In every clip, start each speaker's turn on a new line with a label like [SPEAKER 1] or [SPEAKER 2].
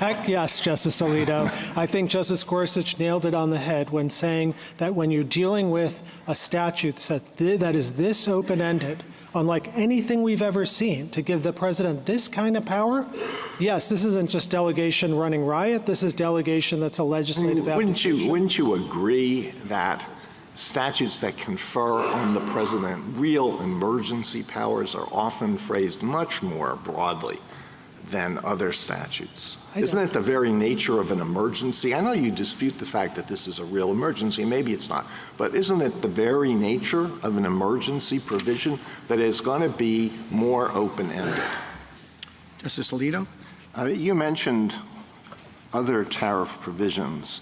[SPEAKER 1] Heck yes, Justice Alito. I think Justice Gorsuch nailed it on the head when saying that when you're dealing with a statute that is this open-ended, unlike anything we've ever seen, to give the president this kind of power, yes, this isn't just delegation running riot. This is delegation that's a legislative application.
[SPEAKER 2] Wouldn't you agree that statutes that confer on the president real emergency powers are often phrased much more broadly than other statutes? Isn't it the very nature of an emergency? I know you dispute the fact that this is a real emergency. Maybe it's not. But isn't it the very nature of an emergency provision that is going to be more open-ended?
[SPEAKER 3] Justice Alito?
[SPEAKER 2] You mentioned other tariff provisions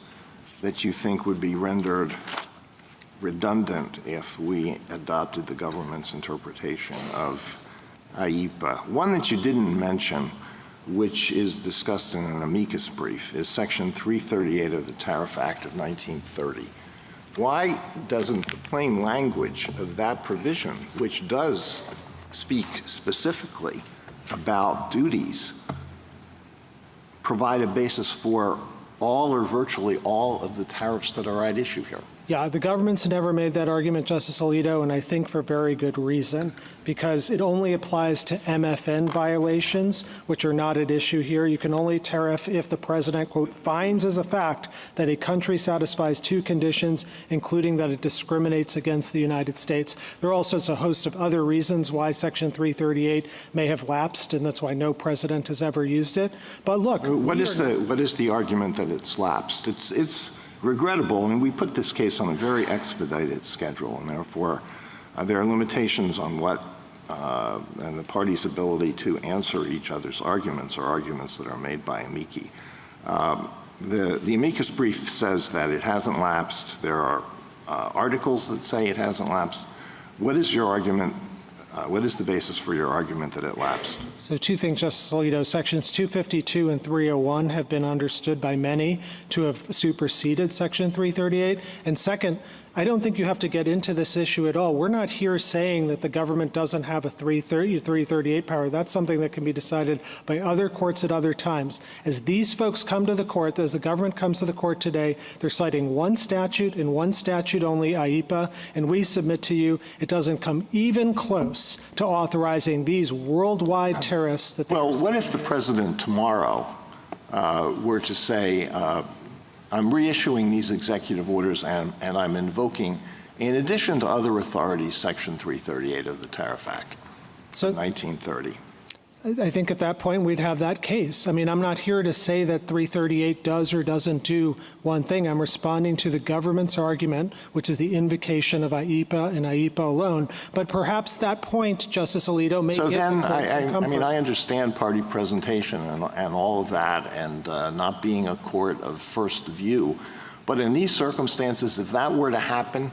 [SPEAKER 2] that you think would be rendered redundant if we adopted the government's interpretation of IEEPA. One that you didn't mention, which is discussed in an amicus brief, is Section 338 of the Tariff Act of 1930. Why doesn't the plain language of that provision, which does speak specifically about duties, provide a basis for all or virtually all of the tariffs that are at issue here?
[SPEAKER 1] Yeah, the government's never made that argument, Justice Alito, and I think for very good reason, because it only applies to MFN violations, which are not at issue here. You can only tariff if the president, quote, finds as a fact that a country satisfies two conditions, including that it discriminates against the United States. There are also a host of other reasons why Section 338 may have lapsed, and that's why no president has ever used it. But look,
[SPEAKER 2] what is the argument that it's lapsed? It's regrettable. I mean, we put this case on a very expedited schedule, and therefore there are limitations on what and the parties' ability to answer each other's arguments or arguments that are made by amici. The amicus brief says that it hasn't lapsed. There are articles that say it hasn't lapsed. What is your argument? What is the basis for your argument that it lapsed?
[SPEAKER 1] So two things, Justice Alito. Sections 252 and 301 have been understood by many to have superseded Section 338. And second, I don't think you have to get into this issue at all. We're not here saying that the government doesn't have a 338 power. That's something that can be decided by other courts at other times. As these folks come to the court, as the government comes to the court today, they're citing one statute and one statute only, IEEPA, and we submit to you it doesn't come even close to authorizing these worldwide tariffs.
[SPEAKER 2] Well, what if the president tomorrow were to say, I'm reissuing these executive orders and I'm invoking, in addition to other authorities, Section 338 of the Tariff Act of 1930?
[SPEAKER 1] I think at that point we'd have that case. I mean, I'm not here to say that 338 does or doesn't do one thing. I'm responding to the government's argument, which is the invocation of IEEPA and IEEPA alone. But perhaps that point, Justice Alito, may give the court some comfort.
[SPEAKER 2] I mean, I understand party presentation and all of that and not being a court of first view. But in these circumstances, if that were to happen,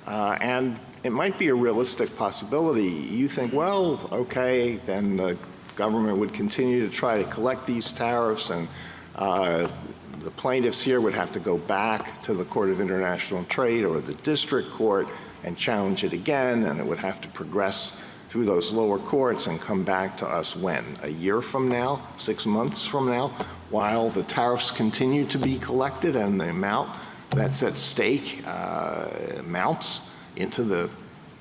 [SPEAKER 2] and it might be a realistic possibility, you think, well, okay, then the government would continue to try to collect these tariffs, and the plaintiffs here would have to go back to the Court of International Trade or the district court and challenge it again, and it would have to progress through those lower courts and come back to us when? A year from now? 6 months from now? While the tariffs continue to be collected and the amount that's at stake mounts into the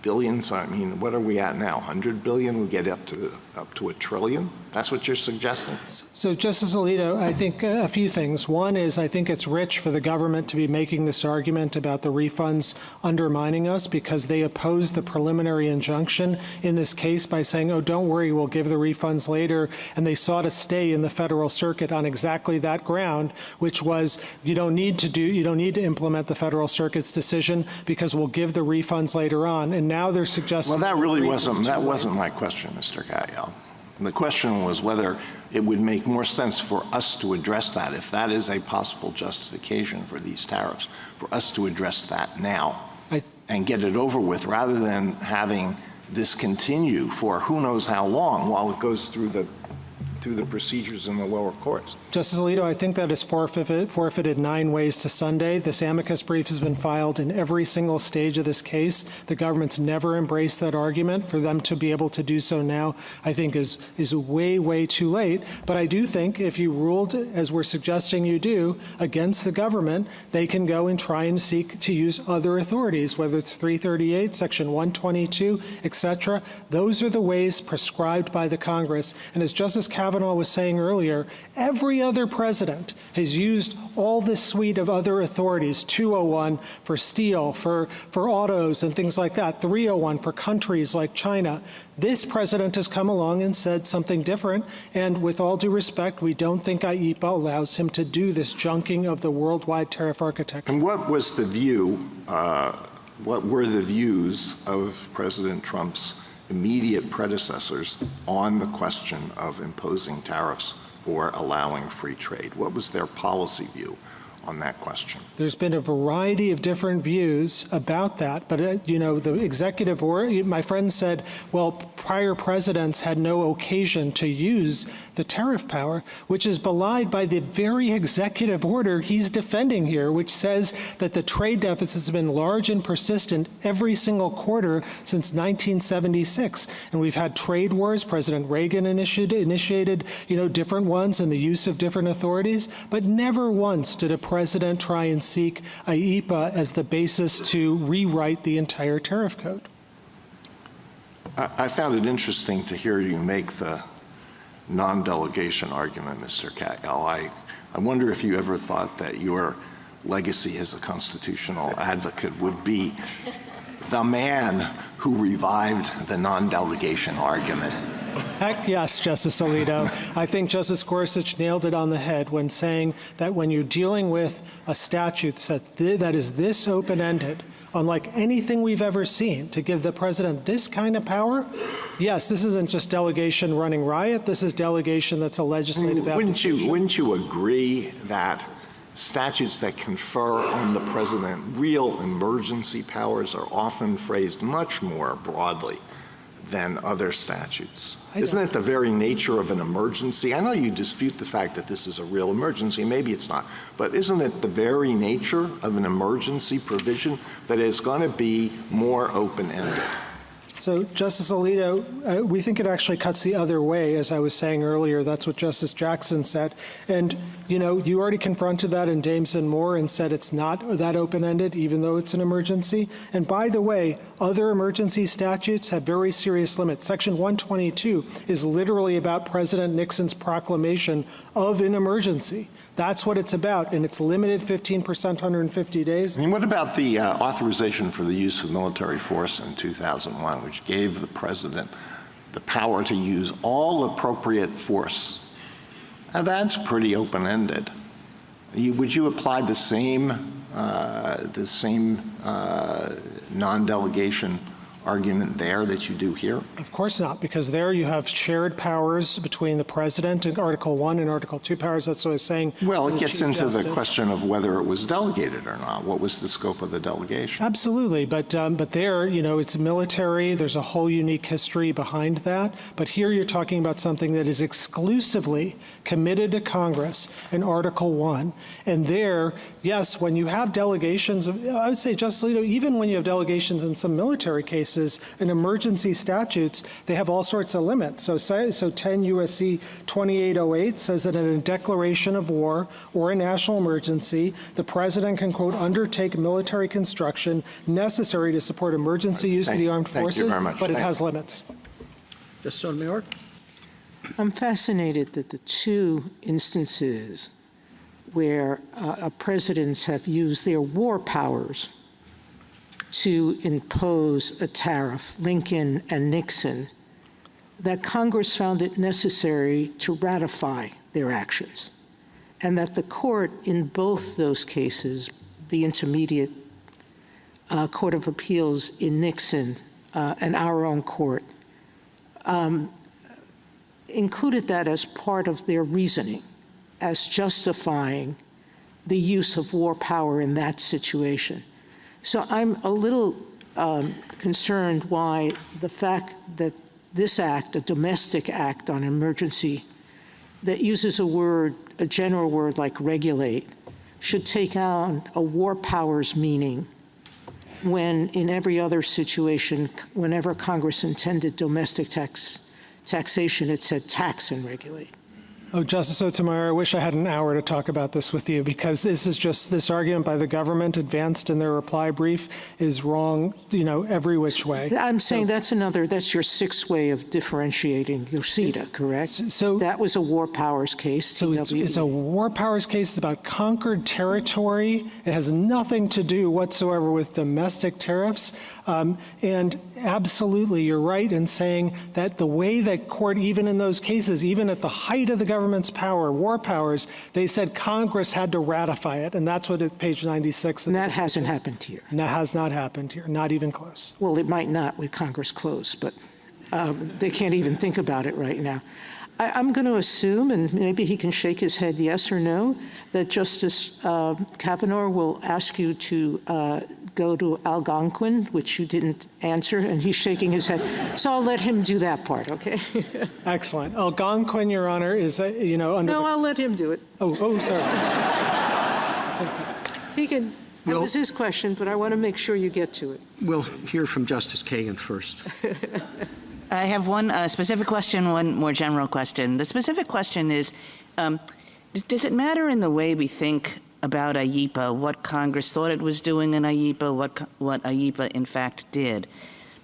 [SPEAKER 2] billions. I mean, what are we at now? 100 billion? We get up to $1 trillion? That's what you're suggesting?
[SPEAKER 1] So, Justice Alito, I think a few things. One is I think it's rich for the government to be making this argument about the refunds undermining us because they oppose the preliminary injunction in this case by saying, oh, don't worry, we'll give the refunds later. And they sought a stay in the federal circuit on exactly that ground, which was you don't need to implement the federal circuit's decision because we'll give the refunds later on. And now they're suggesting—
[SPEAKER 2] Well, that really wasn't my question, Mr. Katyal. The question was whether it would make more sense for us to address that, if that is a possible justification for these tariffs, for us to address that now and get it over with, rather than having this continue for who knows how long while it goes through the through the procedures in the lower courts.
[SPEAKER 1] Justice Alito, I think that is forfeited 9 ways to Sunday. This amicus brief has been filed in every single stage of this case. The government's never embraced that argument. For them to be able to do so now, I think is way, way too late. But I do think if you ruled, as we're suggesting you do, against the government, they can go and try and seek to use other authorities, whether it's 338, Section 122, et cetera. Those are the ways prescribed by the Congress. And as Justice Kavanaugh was saying earlier, every other president has used all this suite of other authorities, 201 for steel, for autos and things like that, 301 for countries like China. This president has come along and said something different, and with all due respect, we don't think IEEPA allows him to do this junking of the worldwide tariff architecture.
[SPEAKER 2] And what was the view, what were the views of President Trump's immediate predecessors on the question of imposing tariffs or allowing free trade? What was their policy view on that question?
[SPEAKER 1] There's been a variety of different views about that, but you know, the executive order, my friend said, well, prior presidents had no occasion to use the tariff power, which is belied by the very executive order he's defending here, which says that the trade deficits have been large and persistent every single quarter since 1976. And we've had trade wars. President Reagan initiated different ones and the use of different authorities, but never once did a president try and seek IEEPA as the basis to rewrite the entire tariff code.
[SPEAKER 2] I found it interesting to hear you make the non-delegation argument, Mr. Katyal. I wonder if you ever thought that your legacy as a constitutional advocate would be the man who revived the non-delegation argument.
[SPEAKER 1] Heck yes, Justice Alito. I think Justice Gorsuch nailed it on the head when saying that when you're dealing with a statute that is this open-ended, unlike anything we've ever seen, to give the president this kind of power, yes, this isn't just delegation running riot. This is delegation that's a legislative application.
[SPEAKER 2] Wouldn't you agree that statutes that confer on the president real emergency powers are often phrased much more broadly than other statutes? Isn't it the very nature of an emergency? I know you dispute the fact that this is a real emergency. Maybe it's not. But isn't it the very nature of an emergency provision that is going to be more open-ended?
[SPEAKER 1] So, Justice Alito, we think it actually cuts the other way. As I was saying earlier, that's what Justice Jackson said. And, you already confronted that in Dames and Moore and said it's not that open-ended, even though it's an emergency. And by the way, other emergency statutes have very serious limits. Section 122 is literally about President Nixon's proclamation of an emergency. That's what it's about, and it's limited 15%, 150 days.
[SPEAKER 2] I mean, what about the authorization for the use of military force in 2001, which gave the president the power to use all appropriate force? Now, that's pretty open-ended. Would you apply the same non-delegation argument there that you do here?
[SPEAKER 1] Of course not, because there you have shared powers between the president and Article 1 and Article 2 powers. That's what I was saying.
[SPEAKER 2] Well, it gets into the question of whether it was delegated or not. What was the scope of the delegation?
[SPEAKER 1] Absolutely, but there, it's military. There's a whole unique history behind that. But here you're talking about something that is exclusively committed to Congress in Article 1. And there, yes, when you have delegations, I would say, Justice Alito, even when you have delegations in some military cases, in emergency statutes, they have all sorts of limits. So 10 U.S.C. 2808 says that in a declaration of war or a national emergency, the president can, quote, undertake military construction necessary to support emergency use of the armed forces,
[SPEAKER 2] you very much.
[SPEAKER 1] but it has limits.
[SPEAKER 3] Justice Sotomayor?
[SPEAKER 4] I'm fascinated that the two instances where presidents have used their war powers to impose a tariff, Lincoln and Nixon, that Congress found it necessary to ratify their actions, and that the court in both those cases, the Intermediate Court of Appeals in Nixon and our own court, included that as part of their reasoning, as justifying the use of war power in that situation. So I'm a little concerned why the fact that this act, a domestic act on emergency that uses a general word like regulate, should take on a war powers meaning when in every other situation, whenever Congress intended domestic taxation, it said tax and regulate?
[SPEAKER 1] Oh, Justice Sotomayor, I wish I had an hour to talk about this with you, because this argument by the government advanced in their reply brief is wrong, every which way.
[SPEAKER 4] I'm saying that's your sixth way of differentiating your CETA, correct?
[SPEAKER 1] So
[SPEAKER 4] that was a war powers case.
[SPEAKER 1] So it's a war powers case. It's about conquered territory. It has nothing to do whatsoever with domestic tariffs. And absolutely, you're right in saying that the way that court, even in those cases, even at the height of the government's power, war powers, they said Congress had to ratify it. And that's what at page 96.
[SPEAKER 4] And that hasn't happened here.
[SPEAKER 1] And that has not happened here, not even close.
[SPEAKER 4] Well, it might not with Congress closed, but they can't even think about it right now. I'm going to assume, and maybe he can shake his head yes or no, that Justice Kavanaugh will ask you to go to Algonquin, which you didn't answer, and he's shaking his head. So I'll let him do that part, okay?
[SPEAKER 1] Excellent. Algonquin, Your Honor, is, under
[SPEAKER 4] No, I'll let him do it.
[SPEAKER 1] Oh, sorry.
[SPEAKER 4] He can. That was his question, but I want to make sure you get to it.
[SPEAKER 3] We'll hear from Justice Kagan first.
[SPEAKER 5] I have one specific question, one more general question. The specific question is, does it matter in the way we think about IEEPA, what Congress thought it was doing in IEEPA, what IEEPA in fact did,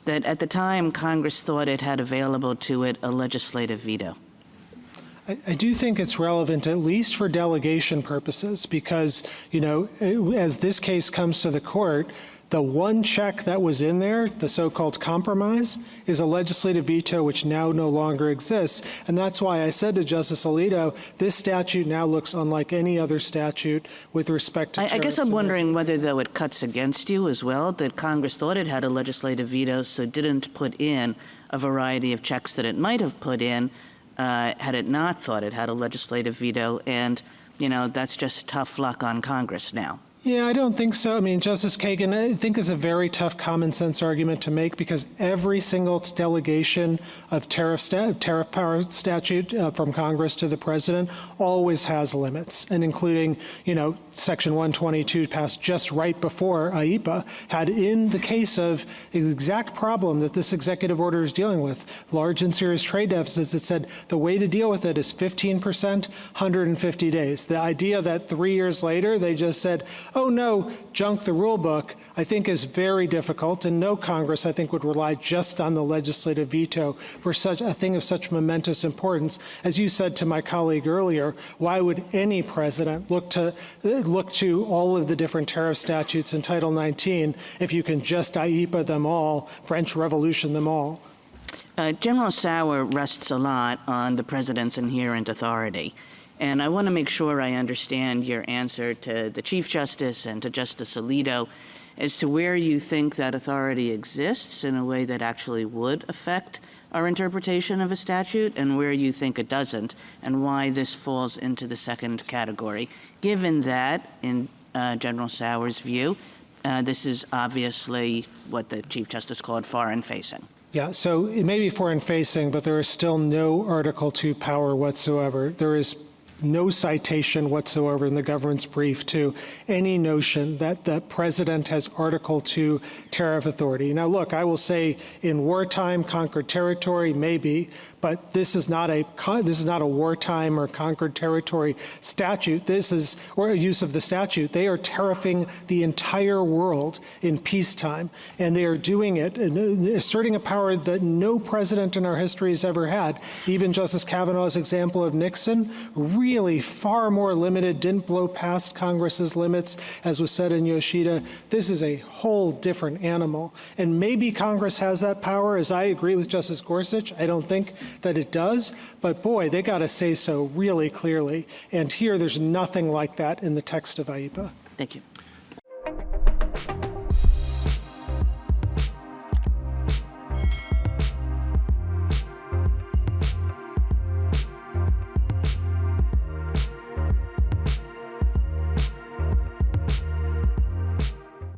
[SPEAKER 5] that at the time Congress thought it had available to it a legislative veto?
[SPEAKER 1] I do think it's relevant, at least for delegation purposes, because, as this case comes to the court, the one check that was in there, the so-called compromise, is a legislative veto which now no longer exists. And that's why I said to Justice Alito, this statute now looks unlike any other statute with respect to
[SPEAKER 5] I guess I'm wondering whether, though, it cuts against you as well, that Congress thought it had a legislative veto, so didn't put in a variety of checks that it might have put in had it not thought it had a legislative veto. And, that's just tough luck on Congress now.
[SPEAKER 1] Yeah, I don't think so. I mean, Justice Kagan, I think it's a very tough common sense argument to make, because every single delegation of tariff power statute from Congress to the president always has limits, and including, Section 122 passed just right before IEEPA had, in the case of the exact problem that this executive order is dealing with, large and serious trade deficits, it said the way to deal with it is 15%, 150 days. The idea that 3 years later they just said, oh no, junk the rule book, I think is very difficult, and no Congress, I think, would rely just on the legislative veto for such a thing of such momentous importance. As you said to my colleague earlier, why would any president look to all of the different tariff statutes in Title 19 if you can just IEEPA them all, French Revolution them all?
[SPEAKER 5] General Sauer rests a lot on the president's inherent authority. And I want to make sure I understand your answer to the Chief Justice and to Justice Alito as to where you think that authority exists in a way that actually would affect our interpretation of a statute, and where you think it doesn't, and why this falls into the second category, given that, in General Sauer's view, this is obviously what the Chief Justice called foreign-facing.
[SPEAKER 1] Yeah, so it may be foreign-facing, but there is still no Article II power whatsoever. There is no citation whatsoever in the government's brief to any notion that the president has Article II tariff authority. Now, look, I will say in wartime, conquered territory, maybe, but this is not a wartime or conquered territory statute. This is, or a use of the statute. They are tariffing the entire world in peacetime, and they are doing it, asserting a power that no president in our history has ever had. Even Justice Kavanaugh's example of Nixon, really far more limited, didn't blow past Congress's limits, as was said in Yoshida. This is a whole different animal. And maybe Congress has that power, as I agree with Justice Gorsuch. I don't think that it does, but boy, they got to say so really clearly. And here, there's nothing like that in the text of IEEPA.
[SPEAKER 5] Thank you.